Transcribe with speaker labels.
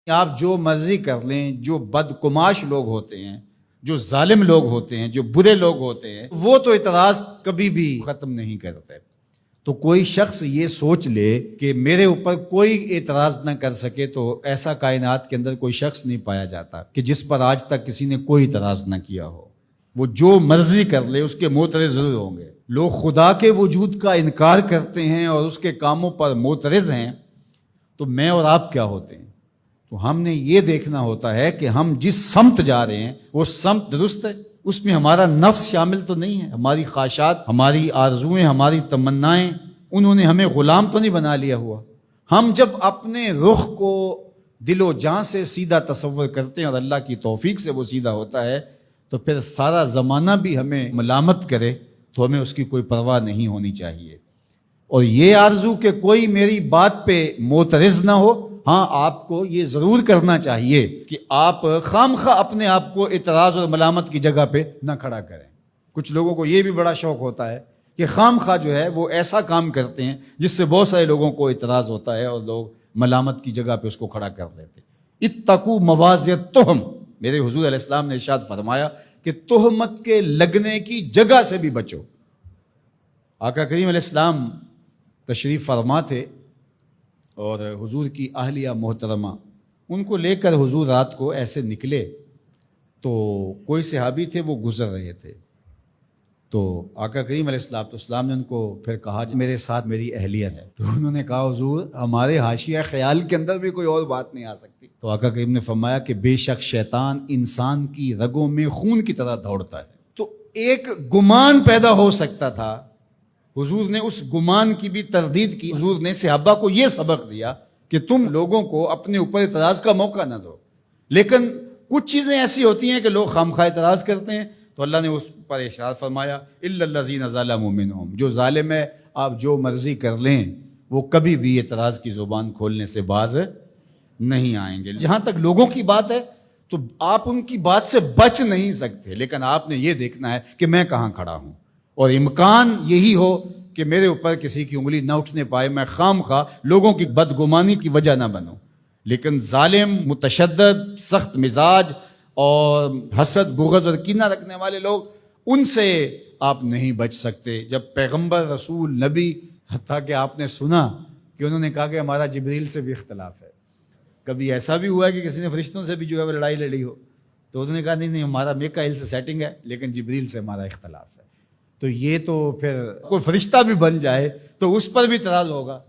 Speaker 1: آپ جو مرضی کر لیں، جو بدکماش لوگ ہوتے ہیں، جو ظالم لوگ ہوتے ہیں، جو برے لوگ ہوتے ہیں، وہ تو اعتراض کبھی بھی ختم نہیں کرتے۔ تو کوئی شخص یہ سوچ لے کہ میرے اوپر کوئی اعتراض نہ کر سکے، تو ایسا کائنات کے اندر کوئی شخص نہیں پایا جاتا کہ جس پر آج تک کسی نے کوئی اعتراض نہ کیا ہو۔ وہ جو مرضی کر لے اس کے معترض ضرور ہوں گے۔ لوگ خدا کے وجود کا انکار کرتے ہیں اور اس کے کاموں پر معترض ہیں، تو میں اور آپ کیا ہوتے ہیں؟ تو ہم نے یہ دیکھنا ہوتا ہے کہ ہم جس سمت جا رہے ہیں وہ سمت درست ہے، اس میں ہمارا نفس شامل تو نہیں ہے، ہماری خواہشات، ہماری آرزوئیں، ہماری تمنائیں، انہوں نے ہمیں غلام تو نہیں بنا لیا ہوا۔ ہم جب اپنے رخ کو دل و جان سے سیدھا تصور کرتے ہیں اور اللہ کی توفیق سے وہ سیدھا ہوتا ہے، تو پھر سارا زمانہ بھی ہمیں ملامت کرے تو ہمیں اس کی کوئی پرواہ نہیں ہونی چاہیے۔ اور یہ آرزو کہ کوئی میری بات پہ معترض نہ ہو، ہاں آپ کو یہ ضرور کرنا چاہیے کہ آپ خام خواہ اپنے آپ کو اعتراض اور ملامت کی جگہ پہ نہ کھڑا کریں۔ کچھ لوگوں کو یہ بھی بڑا شوق ہوتا ہے کہ خام خواہ جو ہے وہ ایسا کام کرتے ہیں جس سے بہت سارے لوگوں کو اعتراض ہوتا ہے اور لوگ ملامت کی جگہ پہ اس کو کھڑا کر دیتے۔ اتقوا مواضع التہم، میرے حضور علیہ السلام نے ارشاد فرمایا کہ تہمت کے لگنے کی جگہ سے بھی بچو۔ آقا کریم علیہ السلام تشریف فرما تھے اور حضور کی اہلیہ محترمہ ان کو لے کر حضور رات کو ایسے نکلے، تو کوئی صحابی تھے وہ گزر رہے تھے، تو آقا کریم علیہ السلام نے ان کو پھر کہا میرے ساتھ میری اہلیہ ہے، تو انہوں نے کہا حضور ہمارے حاشیہ خیال کے اندر بھی کوئی اور بات نہیں آ سکتی۔ تو آقا کریم نے فرمایا کہ بے شک شیطان انسان کی رگوں میں خون کی طرح دوڑتا ہے۔ تو ایک گمان پیدا ہو سکتا تھا، حضور نے اس گمان کی بھی تردید کی۔ حضور نے صحابہ کو یہ سبق دیا کہ تم لوگوں کو اپنے اوپر اعتراض کا موقع نہ دو، لیکن کچھ چیزیں ایسی ہوتی ہیں کہ لوگ خامخواہ اعتراض کرتے ہیں، تو اللہ نے اس پر ارشاد فرمایا الا الذین ظلموا منہم، جو ظالم ہے آپ جو مرضی کر لیں وہ کبھی بھی اعتراض کی زبان کھولنے سے باز نہیں آئیں گے۔ جہاں تک لوگوں کی بات ہے تو آپ ان کی بات سے بچ نہیں سکتے، لیکن آپ نے یہ دیکھنا ہے کہ میں کہاں کھڑا ہوں، اور امکان یہی ہو کہ میرے اوپر کسی کی انگلی نہ اٹھنے پائے، میں خام خواہ لوگوں کی بدگمانی کی وجہ نہ بنوں۔ لیکن ظالم، متشدد، سخت مزاج اور حسد، بغض اور کینہ رکھنے والے لوگ، ان سے آپ نہیں بچ سکتے۔ جب پیغمبر، رسول، نبی، حتیٰ کہ آپ نے سنا کہ انہوں نے کہا کہ ہمارا جبریل سے بھی اختلاف ہے، کبھی ایسا بھی ہوا ہے کہ کسی نے فرشتوں سے بھی جو ہے وہ لڑائی لڑی ہو، تو انہوں نے کہا نہیں ہمارا میکائیل سے سیٹنگ ہے لیکن جبریل سے ہمارا اختلاف ہے، تو یہ تو پھر کوئی فرشتہ بھی بن جائے تو اس پر بھی اعتراض ہوگا۔